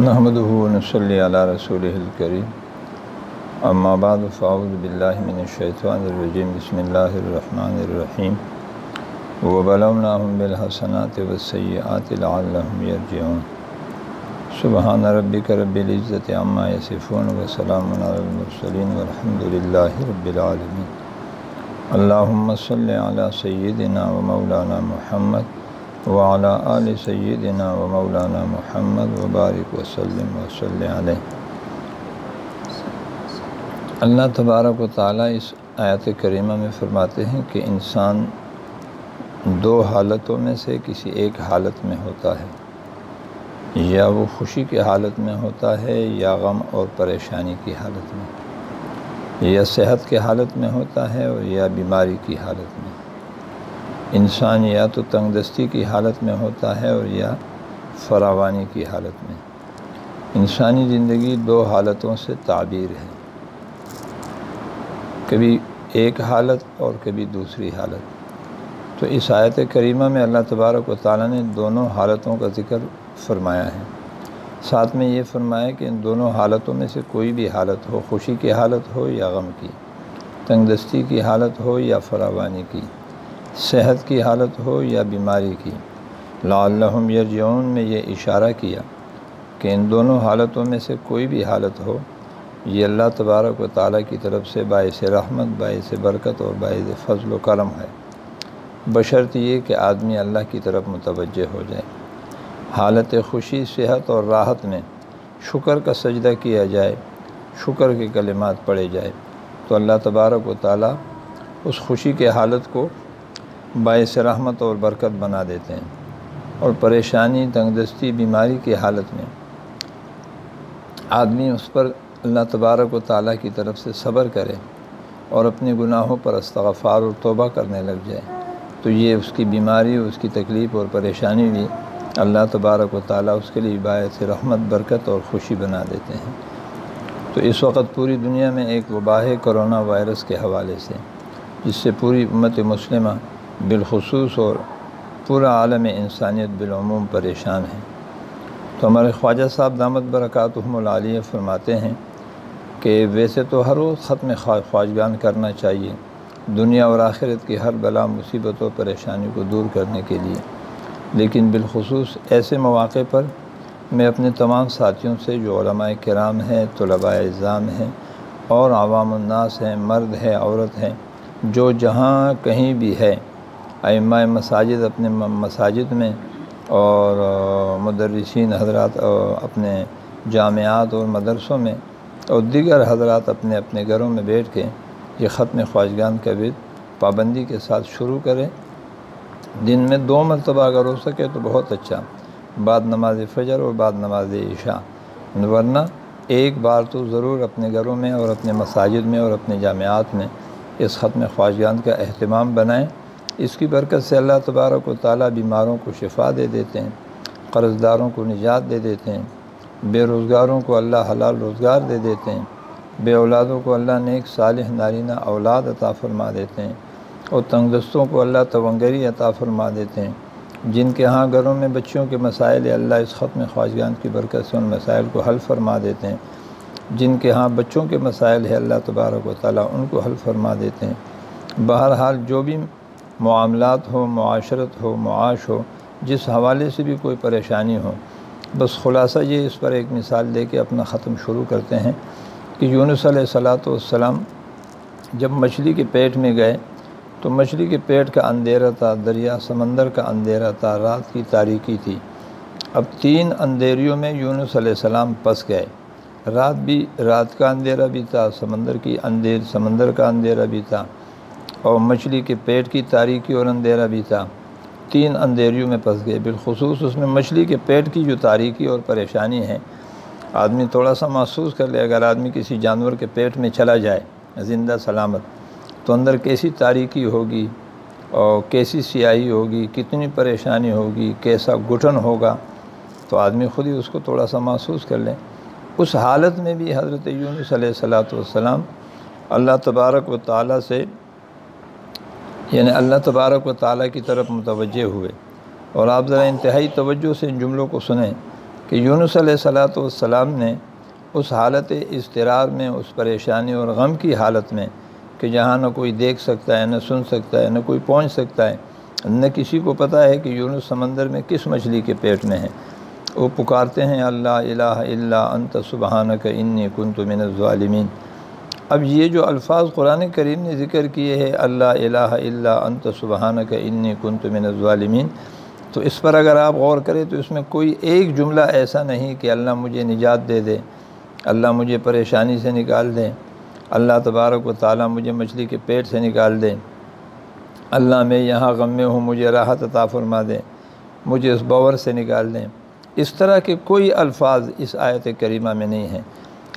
نحمده ونصلي على رسوله الكريم اما بعد فاعوذ بالله من الشیطان الرجیم بسم اللہ الرحمن الرحیم وبلوناهم بالحسنات والسیئات لعلهم یرجعون سبحان ربک رب العزة عما یصفون وسلام علی المرسلین والحمد للہ رب العالمین اللہم صل علی سیدنا و مولانا محمد وعلی آل سیدنا و مولانا محمد وبارک وسلم وصلی علیہ۔ اللہ تبارک و تعالیٰ اس آیت کریمہ میں فرماتے ہیں کہ انسان دو حالتوں میں سے کسی ایک حالت میں ہوتا ہے، یا وہ خوشی کی حالت میں ہوتا ہے یا غم اور پریشانی کی حالت میں، یا صحت کی حالت میں ہوتا ہے اور یا بیماری کی حالت میں۔ انسان یا تو تنگ دستی کی حالت میں ہوتا ہے اور یا فراوانی کی حالت میں۔ انسانی زندگی دو حالتوں سے تعبیر ہے، کبھی ایک حالت اور کبھی دوسری حالت۔ تو اس آیت کریمہ میں اللہ تبارک و تعالیٰ نے دونوں حالتوں کا ذکر فرمایا ہے، ساتھ میں یہ فرمایا کہ ان دونوں حالتوں میں سے کوئی بھی حالت ہو، خوشی کی حالت ہو یا غم کی، تنگ دستی کی حالت ہو یا فراوانی کی، صحت کی حالت ہو یا بیماری کی، لعلہم یرجعون میں یہ اشارہ کیا کہ ان دونوں حالتوں میں سے کوئی بھی حالت ہو، یہ اللہ تبارک و تعالیٰ کی طرف سے باعث رحمت، باعث برکت اور باعث فضل و کرم ہے، بشرط یہ کہ آدمی اللہ کی طرف متوجہ ہو جائے۔ حالت خوشی، صحت اور راحت میں شکر کا سجدہ کیا جائے، شکر کے کلمات پڑھے جائے، تو اللہ تبارک و تعالیٰ اس خوشی کے حالت کو باعث رحمت اور برکت بنا دیتے ہیں، اور پریشانی، تنگ دستی، بیماری کی حالت میں آدمی اس پر اللہ تبارک و تعالیٰ کی طرف سے صبر کرے اور اپنے گناہوں پر استغفار اور توبہ کرنے لگ جائے، تو یہ اس کی بیماری، اس کی تکلیف اور پریشانی بھی اللہ تبارک و تعالیٰ اس کے لیے باعث رحمت، برکت اور خوشی بنا دیتے ہیں۔ تو اس وقت پوری دنیا میں ایک وبا ہے کرونا وائرس کے حوالے سے، جس سے پوری امت مسلمہ بالخصوص اور پورا عالم انسانیت بالعموم پریشان ہے۔ تو ہمارے خواجہ صاحب دامت برکاتہم العالیہ فرماتے ہیں کہ ویسے تو ہر روز ختم خواجگان کرنا چاہیے دنیا اور آخرت کی ہر بلا، مصیبت و پریشانی کو دور کرنے کے لیے، لیکن بالخصوص ایسے مواقع پر میں اپنے تمام ساتھیوں سے جو علماء کرام ہیں، طلباء اعظام ہیں اور عوام الناس ہیں، مرد ہے، عورت ہیں، جو جہاں کہیں بھی ہے، ائمہ مساجد اپنے مساجد میں اور مدرسین حضرات اپنے جامعات اور مدرسوں میں، اور دیگر حضرات اپنے اپنے گھروں میں بیٹھ کے یہ ختم خواجگان کا ورد پابندی کے ساتھ شروع کریں۔ دن میں 2 مرتبہ اگر ہو سکے تو بہت اچھا، بعد نماز فجر اور بعد نماز عشاء، ورنہ ایک بار تو ضرور اپنے گھروں میں اور اپنے مساجد میں اور اپنے جامعات میں اس ختم خواجگان کا اہتمام بنائیں۔ اس کی برکت سے اللہ تبارک و تعالیٰ بیماروں کو شفا دے دیتے ہیں، قرض داروں کو نجات دے دیتے ہیں، بے روزگاروں کو اللہ حلال روزگار دے دیتے ہیں، بے اولادوں کو اللہ نیک صالح نارینہ اولاد عطا فرما دیتے ہیں، اور تنگ دستوں کو اللہ تونگری عطا فرما دیتے ہیں۔ جن کے ہاں گھروں میں بچوں کے مسائل ہے، اللہ اس ختم خواجگان کی برکت سے ان مسائل کو حل فرما دیتے ہیں۔ جن کے ہاں بچوں کے مسائل ہے، اللہ تبارک و تعالیٰ ان کو حل فرما دیتے ہیں۔ بہرحال جو بھی معاملات ہو، معاشرت ہو، معاش ہو، جس حوالے سے بھی کوئی پریشانی ہو، بس خلاصہ یہ اس پر ایک مثال دے کے اپنا ختم شروع کرتے ہیں کہ یونس علیہ السلام جب مچھلی کے پیٹ میں گئے تو مچھلی کے پیٹ کا اندھیرا تھا، دریا سمندر کا اندھیرا تھا، رات کی تاریکی تھی۔ اب 3 اندھیریوں میں یونس علیہ السلام پھنس گئے، رات کا اندھیرا بھی تھا، سمندر کا اندھیرا بھی تھا، اور مچھلی کے پیٹ کی تاریکی اور اندھیرا بھی تھا۔ 3 اندھیریوں میں پھنس گئے۔ بالخصوص اس میں مچھلی کے پیٹ کی جو تاریکی اور پریشانی ہے، آدمی تھوڑا سا محسوس کر لے، اگر آدمی کسی جانور کے پیٹ میں چلا جائے زندہ سلامت، تو اندر کیسی تاریکی ہوگی اور کیسی سیاہی ہوگی، کتنی پریشانی ہوگی، کیسا گھٹن ہوگا، تو آدمی خود ہی اس کو تھوڑا سا محسوس کر لے۔ اس حالت میں بھی حضرت یونس علیہ السلام اللہ تبارک و تعالیٰ سے، یعنی اللہ تبارک و تعالیٰ کی طرف متوجہ ہوئے، اور آپ ذرا انتہائی توجہ سے ان جملوں کو سنیں کہ یونس علیہ الصلوۃ والسلام نے اس حالت اضطرار میں، اس پریشانی اور غم کی حالت میں کہ جہاں نہ کوئی دیکھ سکتا ہے، نہ سن سکتا ہے، نہ کوئی پہنچ سکتا ہے، نہ کسی کو پتہ ہے کہ یونس سمندر میں کس مچھلی کے پیٹ میں ہے، وہ پکارتے ہیں اللہ الہ الا انت سبحانک انی کنت من الظالمین۔ اب یہ جو الفاظ قرآن کریم نے ذکر کیے ہیں، اللہ الہ الا انت سبحانک انی کنت من الظالمین، تو اس پر اگر آپ غور کریں تو اس میں کوئی ایک جملہ ایسا نہیں کہ اللہ مجھے نجات دے دے، اللہ مجھے پریشانی سے نکال دے، اللہ تبارک و تعالیٰ مجھے مچھلی کے پیٹ سے نکال دے، اللہ میں یہاں غم میں ہوں مجھے راحت عطا فرما دے، مجھے اس بور سے نکال دیں۔ اس طرح کے کوئی الفاظ اس آیت کریمہ میں نہیں ہیں،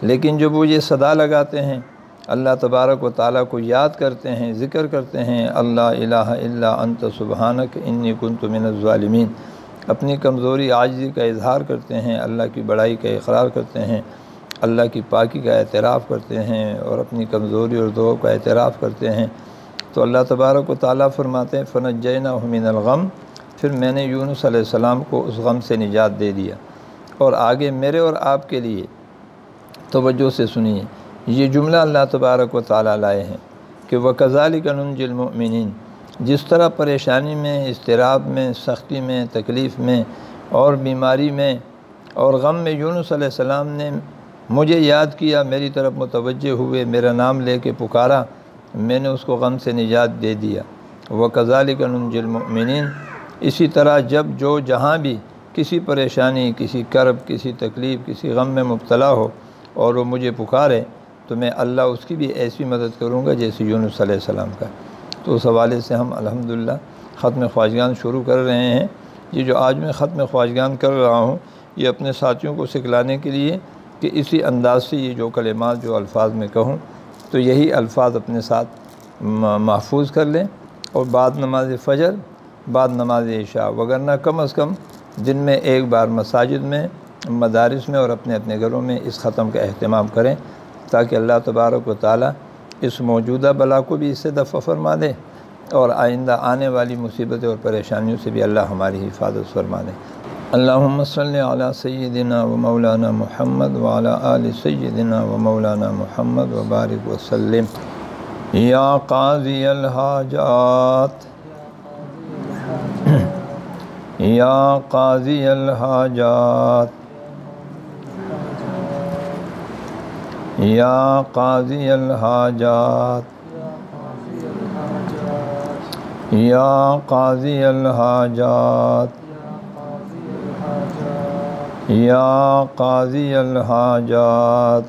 لیکن جب وہ یہ صدا لگاتے ہیں، اللہ تبارک و تعالیٰ کو یاد کرتے ہیں، ذکر کرتے ہیں، اللہ الہ الا انت سبحانک انی کنت من الظالمین، اپنی کمزوری عاجزی کا اظہار کرتے ہیں، اللہ کی بڑائی کا اقرار کرتے ہیں، اللہ کی پاکی کا اعتراف کرتے ہیں اور اپنی کمزوری اور ضعف کا اعتراف کرتے ہیں، تو اللہ تبارک و تعالیٰ فرماتے ہیں فنجیناہ من الغم، پھر میں نے یونس علیہ السلام کو اس غم سے نجات دے دیا۔ اور آگے میرے اور آپ کے لیے توجہ سے سنیے، یہ جملہ اللہ تبارک و تعالیٰ لائے ہیں کہ وَكَذَلِكَ نُنْجِي الْمُؤْمِنِينَ، جس طرح پریشانی میں، اضطراب میں، سختی میں، تکلیف میں اور بیماری میں اور غم میں یونس علیہ السلام نے مجھے یاد کیا، میری طرف متوجہ ہوئے، میرا نام لے کے پکارا، میں نے اس کو غم سے نجات دے دیا۔ وَكَذَلِكَ نُنْجِي الْمُؤْمِنِينَ، اسی طرح جب جو جہاں بھی کسی پریشانی، کسی کرب، کسی تکلیف، کسی غم میں مبتلا ہو اور وہ مجھے پکارے تو میں اللہ اس کی بھی ایسی مدد کروں گا جیسے یونس علیہ السلام کا۔ تو اس حوالے سے ہم الحمدللہ ختم خواجگان شروع کر رہے ہیں۔ یہ جو آج میں ختم خواجگان کر رہا ہوں یہ اپنے ساتھیوں کو سکھلانے کے لیے کہ اسی انداز سے یہ جو کلمات، جو الفاظ میں کہوں تو یہی الفاظ اپنے ساتھ محفوظ کر لیں، اور بعد نماز فجر، بعد نماز عشاء، وگرنہ کم از کم دن میں ایک بار مساجد میں، مدارس میں اور اپنے اپنے گھروں میں اس ختم کا اہتمام کریں، تاکہ اللہ تبارک و تعالیٰ اس موجودہ بلا کو بھی اس سے دفع فرما دے اور آئندہ آنے والی مصیبتیں اور پریشانیوں سے بھی اللہ ہماری حفاظت فرما دے۔ اللہم صلی علی سیدنا و مولانا محمد وعلی آل سیدنا و مولانا محمد وبارک وسلم۔ یا قاضی الحاجات، یا قاضی الحاجات، یا قاضی الحاجات، یا قاضی الحاجات، یا قاضی الحاجات،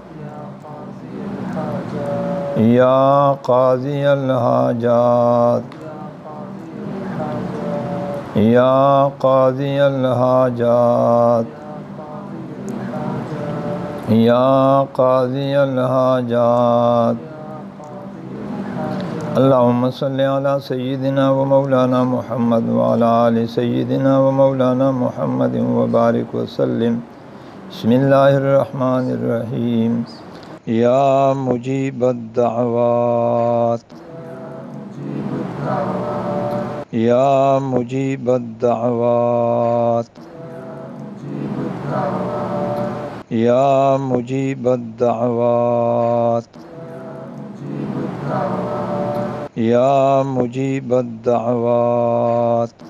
یا قاضی الحاجات، یا قاضی الحاجات، یا قاضی الحاجات۔ اللہم صلی علی سیدنا و مولانا محمد وعلی آل سیدنا و مولانا محمد وبارک وسلم۔ بسم اللہ الرحمن الرحیم۔ یا مجیب الدعوات، یا مجیب الدعوات، یا مجیب الدعوات، یا مجیب الدعوات،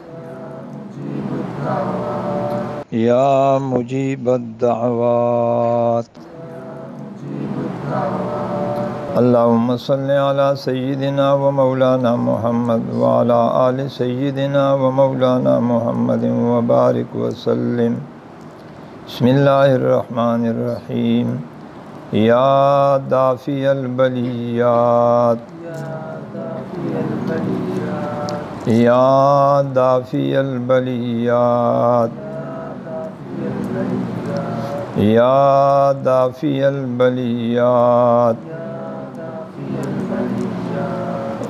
یا مجیب الدعوات۔ اللہم صلی علی سیدنا و مولانا محمد وعلی آل سیدنا و مولانا محمد وبارک وسلم۔ بسم اللہ الرحمن الرحیم۔ یا دافع البلیات، یا دافع البلیات، یا دافع البلیات،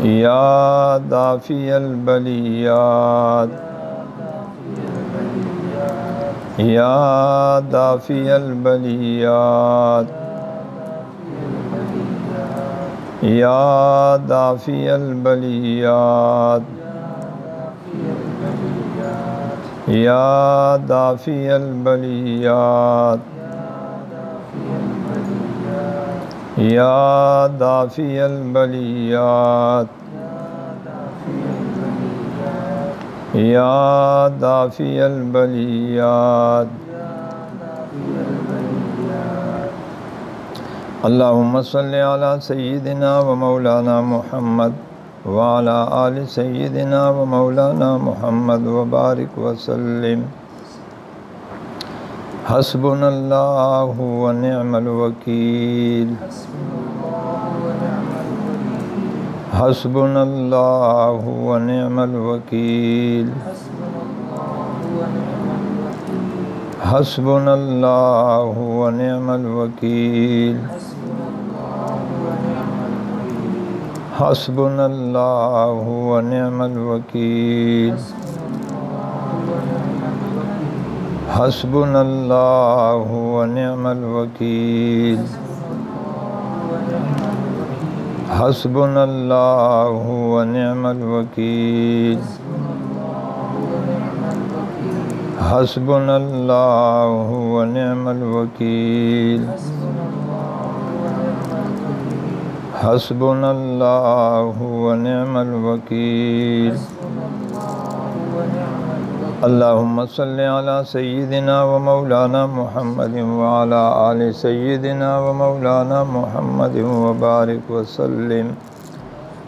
یا دافع البلیات، یا دافع البلیات، یا دافع البلیات، یا دافع البلیات یا دافع البلیات یا دافع البلیات اللہم صلی علی سیدنا و مولانا محمد وعلی آل سیدنا و مولانا محمد وبارک وسلم حسبنا اللہ و نعم الوکیل حسبنا اللہ و نعم الوکیل حسبنا اللہ و نعم الوکیل حسبنا اللہ و نعم الوکیل حسبنا اللہ و نعم الوکیل حسبنا اللہ و نعم الوکیل حسبنا اللہ و نعم الوکیل حسبنا اللہ و نعم الوکیل اللہم صلی علی سیدنا و مولانا محمد وعلی آل سیدنا و مولانا محمد وبارک وسلم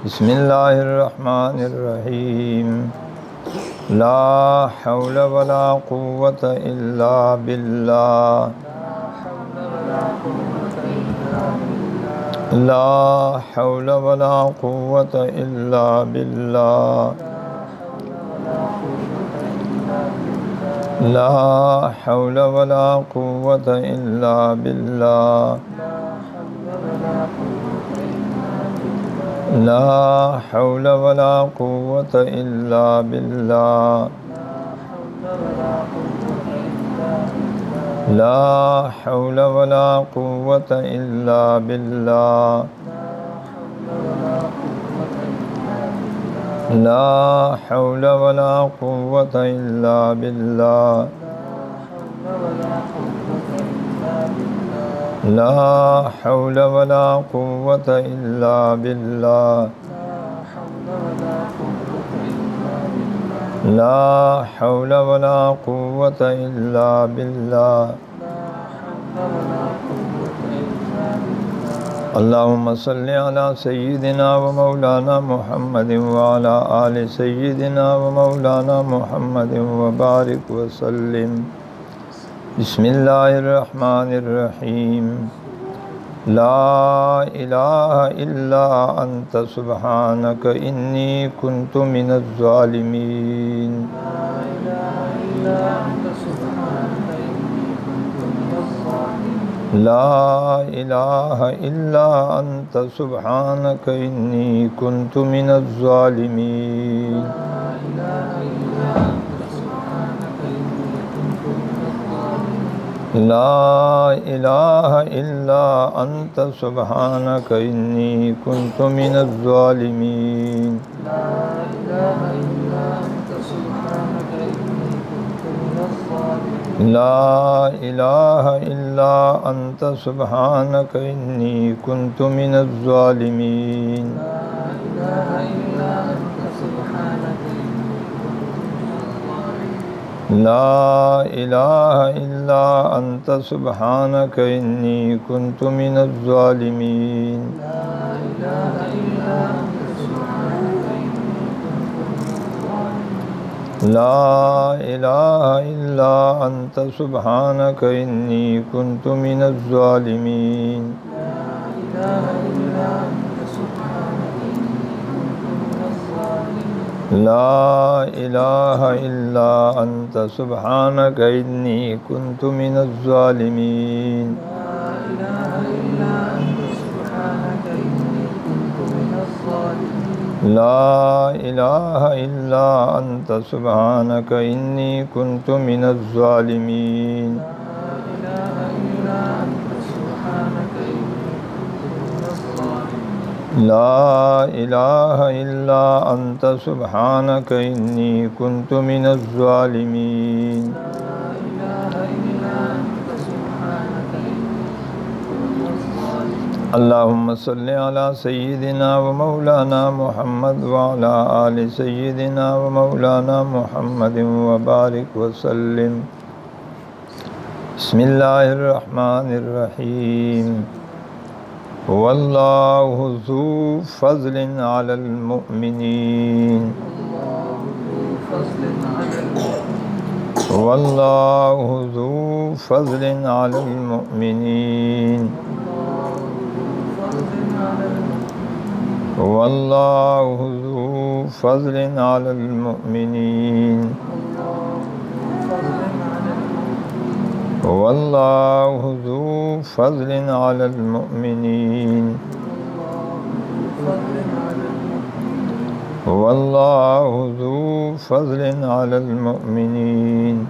بسم اللہ الرحمن الرحیم لا حول ولا قوة الا باللہ لا حول ولا قوة الا باللہ لا حول ولا قوة الا باللہ لا حول ولا قوة الا باللہ لا حول ولا قوة الا باللہ لا حول ولا قوة الا باللہ لا حول ولا قوة الا باللہ لا حول ولا قوة الا باللہ اللہم صلی علی سیدنا و مولانا محمد وعلی آل سیدنا و مولانا محمد وبارک وسلم بسم اللہ الرحمن الرحیم لا الہ الا انت سبحانک انی کنت من الظالمین لا الہ الا انت سبحانک انی کنت من الظالمین لا الہ الا انت سبحانک انی کنت من الظالمین لا الہ الا انت سبحانک انی کنت من الظالمین لا الہ الا انت سبحانک انی کنت من الظالمین لا الہ الا انت سبحانک انی کنت من الظالمین لا الہ الا انت سبحانک انی کنت من الظالمین لا الہ الا انت سبحانک انی کنت من الظالمین لا الہ الا انت سبحانک انی کنت من الظالمین۔ اللہم صلی علی سیدنا و مولانا محمد وعلی آل سیدنا و مولانا محمد وبارک وسلم۔ بسم اللہ الرحمن الرحیم۔ واللہ ذو فضل علی المؤمنین۔ واللہ ذو فضل علی المؤمنین۔ واللہ ذو فضل علی المؤمنین۔ واللہ ذو فضل علی المؤمنین۔ واللہ ذو فضل علی المؤمنین۔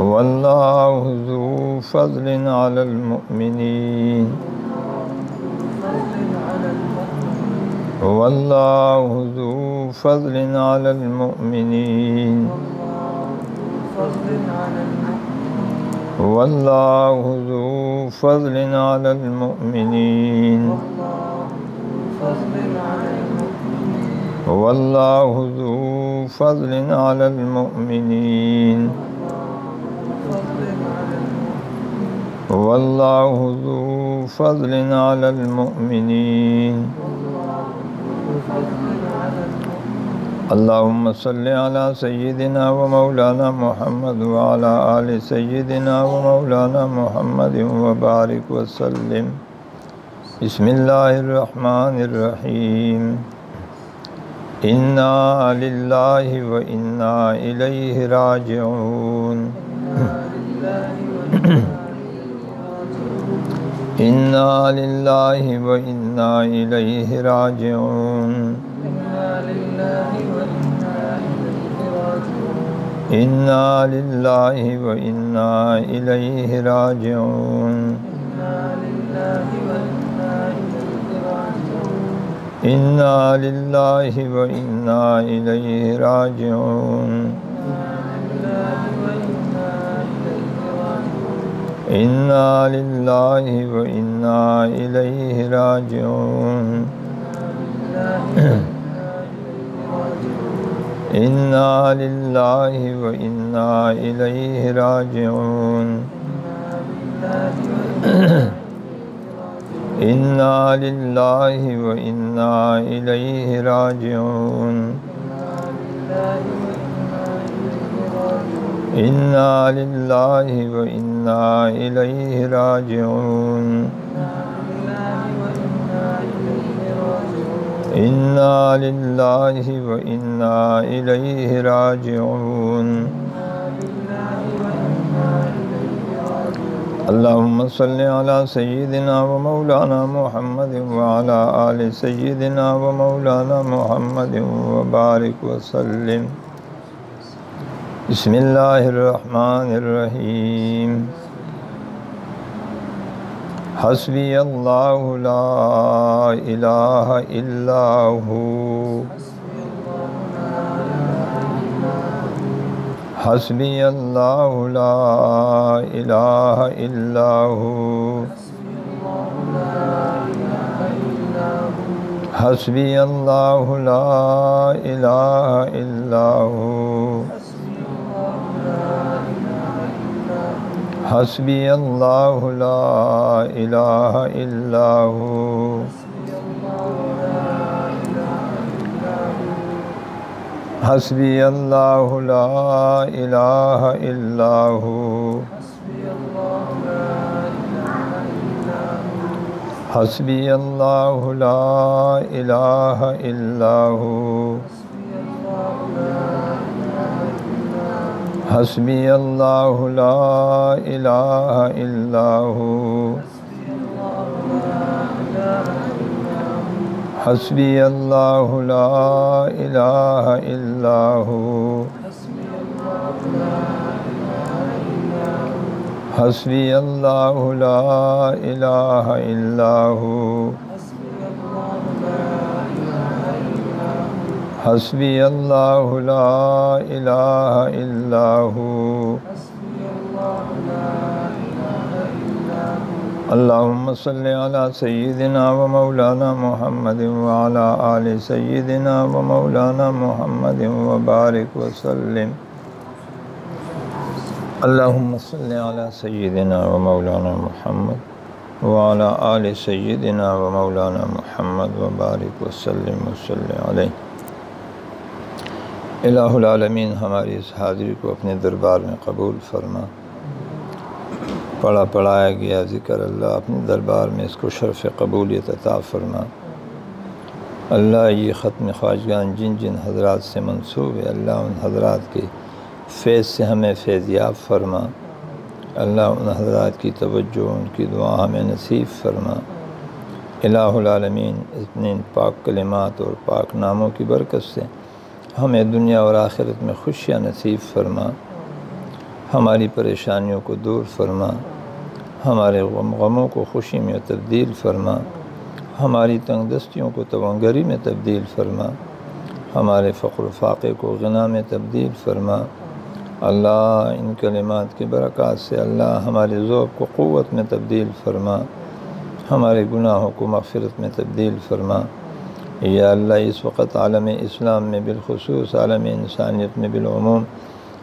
واللہ ذو فضل علی المؤمنین۔ واللہ ذو فضل علی المؤمنین۔ واللہ ذو فضل علی المؤمنین۔ واللہ ذو فضل علی المؤمنین۔ واللہ ذو فضل علی المؤمنین۔ اللہم صلی علی سیدنا و مولانا محمد وعلی آل سیدنا و مولانا محمد وبارک وسلم۔ بسم اللہ الرحمن الرحیم۔ انا للہ و انا الیہ راجعون۔ انا للہ و انا الیہ راجعون۔ انا للہ و انا الیہ راجعون۔ انا للہ و انا الیہ راجعون۔ انا للہ و انا الیہ راجعون۔ انا للہ و انا الیہ راجعون۔ انا للہ و انا الیہ راجعون۔ انا للہ و انا الیہ راجعون۔ انا للہ و انا الیہ راجعون۔ اللہم صلی علی سیدنا و مولانا محمد وعلی آل سیدنا و مولانا محمد وبارک وسلم۔ بسم اللہ الرحمن الرحیم۔ حسبی اللہ لا الہ الا ہو۔ حسبی اللہ لا الہ الا ہو۔ حسبی اللہ لا الہ الا ہو۔ حسبی اللہ لا الہ الا ہو۔ حسبی اللہ لا الہ الا ہو۔ حسبی اللہ لا الہ الا ہو۔ حسبی اللہ لا الہ الا ہو۔ حسبی اللہ لا الہ الا ہو۔ حسبی اللہ لا الہ الا ہو حسبی اللہ لا الہ الا ہو اللہم صلی علی سیدنا و مولانا محمد وعلی آل سیدنا و مولانا محمد وبارک وسلم اللہم صلی علی سیدنا و مولانا محمد وعلی آل سیدنا و مولانا محمد وبارک وسلم علیہ۔ الہ العالمین ہماری اس حاضری کو اپنے دربار میں قبول فرما۔ پڑھا پڑھایا گیا ذکر اللہ اپنے دربار میں اس کو شرف قبولیت عطا فرما۔ اللہ یہ ختم خواجگان جن جن حضرات سے منسوب ہے اللہ ان حضرات کے فیض سے ہمیں فیضیاب فرما۔ اللہ ان حضرات کی توجہ ان کی دعا ہمیں نصیب فرما۔ الہ العالمین اتنے پاک کلمات اور پاک ناموں کی برکت سے ہمیں دنیا اور آخرت میں خوشیاں نصیب فرما۔ ہماری پریشانیوں کو دور فرما، ہمارے غموں کو خوشی میں تبدیل فرما، ہماری تنگ دستیوں کو توانگری میں تبدیل فرما، ہمارے فقر و فاقے کو غنا میں تبدیل فرما۔ اللہ ان کلمات کی برکات سے اللہ ہمارے ذوق کو قوت میں تبدیل فرما، ہمارے گناہوں کو مغفرت میں تبدیل فرما۔ یا اللہ اس وقت عالم اسلام میں بالخصوص عالم انسانیت میں بالعموم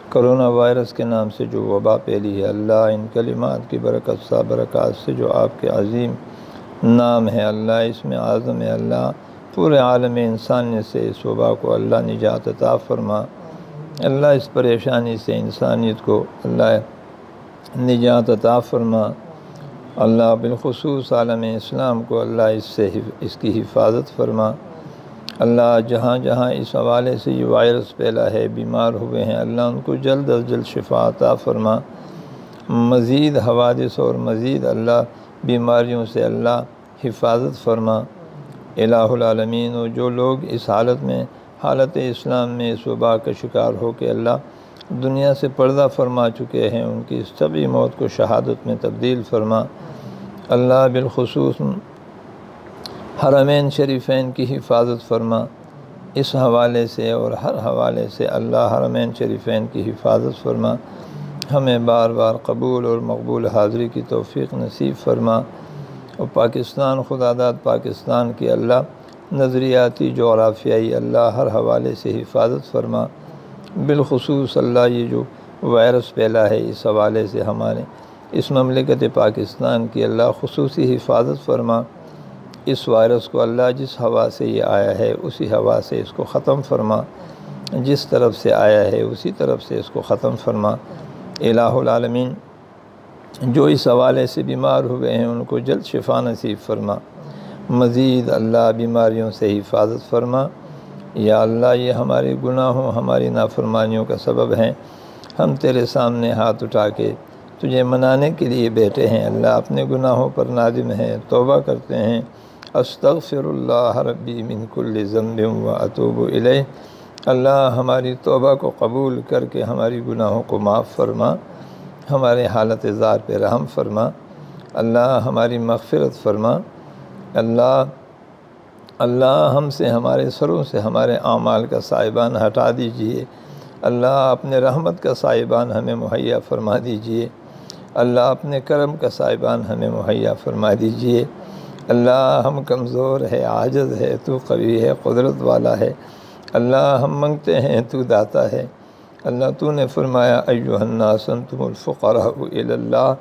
کرونا وائرس کے نام سے جو وبا پھیلی ہے اللہ ان کلمات کی برکات سے جو آپ کے عظیم نام ہے اللہ اس میں اعظم ہے اللہ پورے عالم انسانیت سے اس وبا کو اللہ نجات عطا فرما۔ اللہ اس پریشانی سے انسانیت کو اللہ نجات عطا فرما۔ اللہ بالخصوص عالم اسلام کو اللہ اس کی حفاظت فرما۔ اللہ جہاں جہاں اس حوالے سے یہ وائرس پھیلا ہے بیمار ہوئے ہیں اللہ ان کو جلد از جلد شفا عطا فرما۔ مزید حوادث اور مزید اللہ بیماریوں سے اللہ حفاظت فرما۔ الہ العالمین و جو لوگ اس حالت اسلام میں اس وبا کا شکار ہو کے اللہ دنیا سے پردہ فرما چکے ہیں ان کی سبھی موت کو شہادت میں تبدیل فرما۔ اللہ بالخصوص حرمین شریفین کی حفاظت فرما۔ اس حوالے سے اور ہر حوالے سے اللہ حرمین شریفین کی حفاظت فرما۔ ہمیں بار بار قبول اور مقبول حاضری کی توفیق نصیب فرما۔ اور پاکستان خداداد پاکستان کی اللہ نظریاتی جغرافیائی اللہ ہر حوالے سے حفاظت فرما۔ بالخصوص اللہ یہ جو وائرس پھیلا ہے اس حوالے سے ہمارے اس مملکت پاکستان کی اللہ خصوصی حفاظت فرما۔ اس وائرس کو اللہ جس ہوا سے یہ آیا ہے اسی ہوا سے اس کو ختم فرما، جس طرف سے آیا ہے اسی طرف سے اس کو ختم فرما۔ الہ العالمین جو اس حوالے سے بیمار ہوئے ہیں ان کو جلد شفا نصیب فرما۔ مزید اللہ بیماریوں سے حفاظت فرما۔ یا اللہ یہ ہمارے گناہوں ہماری نافرمانیوں کا سبب ہیں، ہم تیرے سامنے ہاتھ اٹھا کے تجھے منانے کے لیے بیٹھے ہیں اللہ اپنے گناہوں پر نادم ہیں توبہ کرتے ہیں۔ استغفر اللہ ربی من کل ذنب و اتوب الیہ۔ اللہ ہماری توبہ کو قبول کر کے ہماری گناہوں کو معاف فرما، ہمارے حالت زار پہ رحم فرما، اللہ ہماری مغفرت فرما۔ اللہ ہم سے ہمارے سروں سے ہمارے اعمال کا سائبان ہٹا دیجئے، اللہ اپنے رحمت کا سائبان ہمیں مہیا فرما دیجئے، اللہ اپنے کرم کا سائبان ہمیں مہیا فرما دیجئے۔ اللہ ہم کمزور ہے عاجز ہے تو قوی ہے قدرت والا ہے، اللہ ہم منگتے ہیں تو داتا ہے۔ اللہ تو نے فرمایا ایھا الناس انتم الفقراء الی اللہ،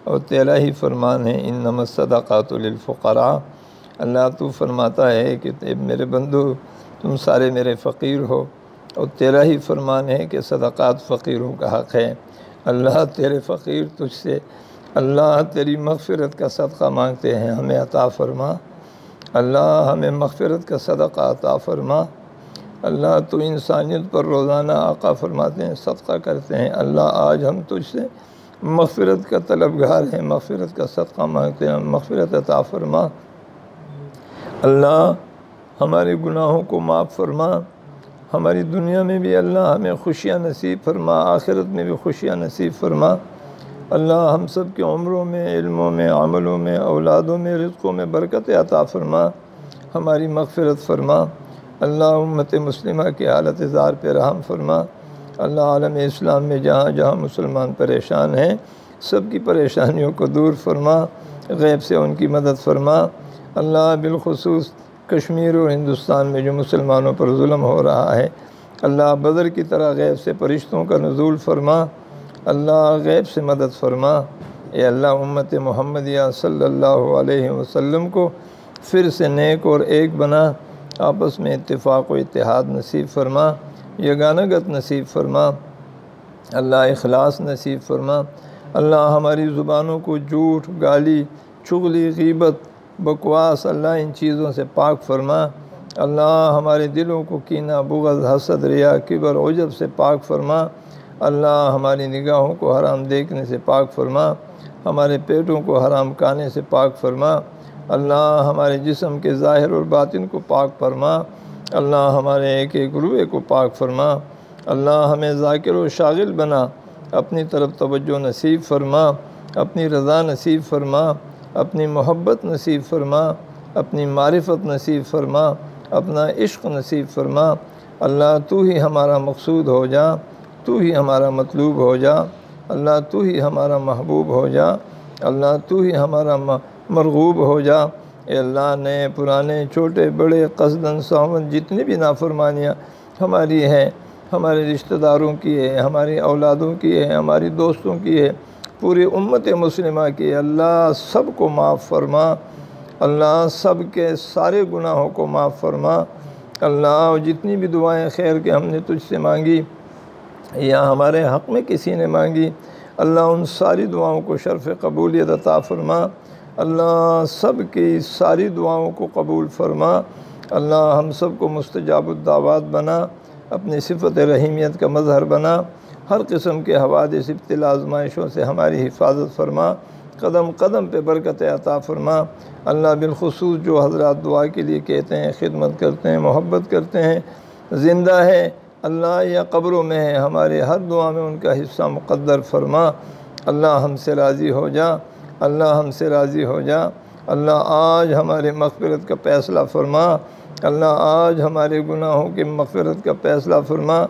اور تیرا ہی فرمان ہے انما الصدقات للفقراء۔ اللہ تو فرماتا ہے کہ میرے بندو تم سارے میرے فقیر ہو، اور تیرا ہی فرمان ہے کہ صدقات فقیروں کا حق ہے۔ اللہ تیرے فقیر تجھ سے اللہ تیری مغفرت کا صدقہ مانگتے ہیں ہمیں عطا فرما۔ اللہ ہمیں مغفرت کا صدقہ عطا فرما۔ اللہ تو انسانیت پر روزانہ آقا فرماتے ہیں صدقہ کرتے ہیں، اللہ آج ہم تجھ سے مغفرت کا طلبگار ہیں، مغفرت کا صدقہ مانگتے ہیں، مغفرت عطا فرما۔ اللہ ہمارے گناہوں کو معاف فرما، ہماری دنیا میں بھی اللہ ہمیں خوشیاں نصیب فرما، آخرت میں بھی خوشیاں نصیب فرما۔ اللہ ہم سب کے عمروں میں، علموں میں، عملوں میں، اولادوں میں، رزقوں میں برکت عطا فرما، ہماری مغفرت فرما۔ اللہ امت مسلمہ کی حالت زار پہ رحم فرما۔ اللہ عالم اسلام میں جہاں جہاں مسلمان پریشان ہیں سب کی پریشانیوں کو دور فرما، غیب سے ان کی مدد فرما۔ اللہ بالخصوص کشمیر اور ہندوستان میں جو مسلمانوں پر ظلم ہو رہا ہے، اللہ بدر کی طرح غیب سے فرشتوں کا نزول فرما، اللہ غیب سے مدد فرما۔ اے اللہ امت محمدیہ صلی اللہ علیہ وسلم کو پھر سے نیک اور ایک بنا، آپس میں اتفاق و اتحاد نصیب فرما، یگانگت نصیب فرما، اللہ اخلاص نصیب فرما۔ اللہ ہماری زبانوں کو جھوٹ، گالی، چغلی، غیبت، بکواس اللہ ان چیزوں سے پاک فرما۔ اللہ ہمارے دلوں کو کینہ، بغض، حسد، ریا، کبر، عجب سے پاک فرما۔ اللہ ہماری نگاہوں کو حرام دیکھنے سے پاک فرما، ہمارے پیٹوں کو حرام کھانے سے پاک فرما۔ اللہ ہمارے جسم کے ظاہر اور باطن کو پاک فرما۔ اللہ ہمارے ایک ایک روئے کو پاک فرما۔ اللہ ہمیں ذاکر و شاغل بنا، اپنی طرف توجہ نصیب فرما، اپنی رضا نصیب فرما، اپنی محبت نصیب فرما، اپنی معرفت نصیب فرما، اپنا عشق نصیب فرما۔ اللہ تو ہی ہمارا مقصود ہو جا، تو ہی ہمارا مطلوب ہو جا، اللہ تو ہی ہمارا محبوب ہو جا، اللہ تو ہی ہمارا مرغوب ہو جا۔ اے اللہ نئے پرانے چھوٹے بڑے قصداً سہواً جتنی بھی نافرمانیاں ہماری ہیں، ہمارے رشتہ داروں کی ہے، ہماری اولادوں کی ہے، ہماری دوستوں کی ہے، پوری امت مسلمہ کی، اللہ سب کو معاف فرما۔ اللہ سب کے سارے گناہوں کو معاف فرما۔ اللہ جتنی بھی دعائیں خیر کے ہم نے تجھ سے مانگی یا ہمارے حق میں کسی نے مانگی، اللہ ان ساری دعاؤں کو شرف قبولیت عطا فرما۔ اللہ سب کی ساری دعاؤں کو قبول فرما۔ اللہ ہم سب کو مستجاب الدعوات بنا، اپنی صفت رحیمیت کا مظہر بنا، ہر قسم کے حوادث، ابتلا، آزمائشوں سے ہماری حفاظت فرما، قدم قدم پہ برکت عطا فرما۔ اللہ بالخصوص جو حضرات دعا کے لیے کہتے ہیں، خدمت کرتے ہیں، محبت کرتے ہیں، زندہ ہے اللہ یا قبروں میں ہے، ہمارے ہر دعا میں ان کا حصہ مقدر فرما۔ اللہ ہم سے راضی ہو جا، اللہ ہم سے راضی ہو جا۔ اللہ آج ہمارے مغفرت کا فیصلہ فرما، اللہ آج ہمارے گناہوں کی مغفرت کا فیصلہ فرما۔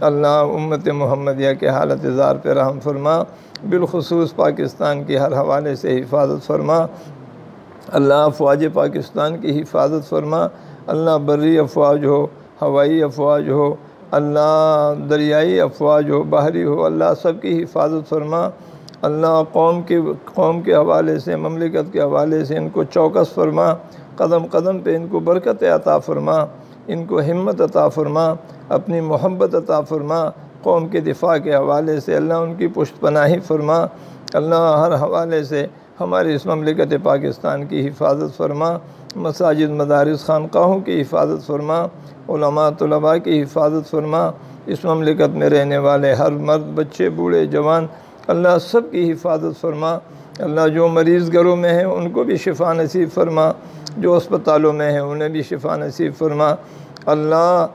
اللہ امت محمدیہ کے حالت زار پہ رحم فرما، بالخصوص پاکستان کی ہر حوالے سے حفاظت فرما۔ اللہ افواج پاکستان کی حفاظت فرما، اللہ بری افواج ہو، ہوائی افواج ہو، اللہ دریائی افواج ہو، بحری ہو، اللہ سب کی حفاظت فرما۔ اللہ قوم کے حوالے سے، مملکت کے حوالے سے ان کو چوکس فرما، قدم قدم پہ ان کو برکت عطا فرما، ان کو ہمت عطا فرما، اپنی محبت عطا فرما۔ قوم کے دفاع کے حوالے سے اللہ ان کی پشت پناہی فرما۔ اللہ ہر حوالے سے ہماری اس مملکت پاکستان کی حفاظت فرما، مساجد، مدارس، خانقاہوں کی حفاظت فرما، علماء، طلباء کی حفاظت فرما۔ اس مملکت میں رہنے والے ہر مرد، بچے، بوڑھے، جوان، اللہ سب کی حفاظت فرما۔ اللہ جو مریض گھروں میں ہیں ان کو بھی شفا نصیب فرما، جو اسپتالوں میں ہیں انہیں بھی شفا نصیب فرما۔ اللہ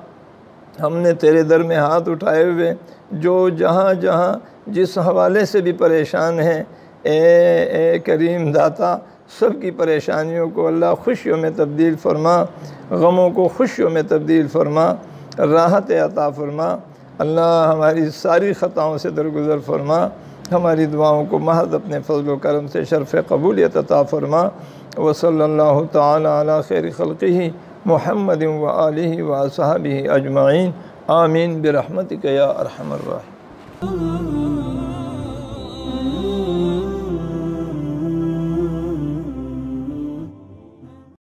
ہم نے تیرے در میں ہاتھ اٹھائے ہوئے جو جہاں جہاں جس حوالے سے بھی پریشان ہیں، اے کریم داتا، سب کی پریشانیوں کو اللہ خوشیوں میں تبدیل فرما، غموں کو خوشیوں میں تبدیل فرما، راحت عطا فرما۔ اللہ ہماری ساری خطاؤں سے درگزر فرما، ہماری دعاؤں کو محض اپنے فضل و کرم سے شرف قبولیت عطا فرما۔ وصلی اللہ تعالی علی خیر خلقہ محمد و آلہ و اصحابہ اجمعین، آمین برحمتک یا ارحم الراحمین۔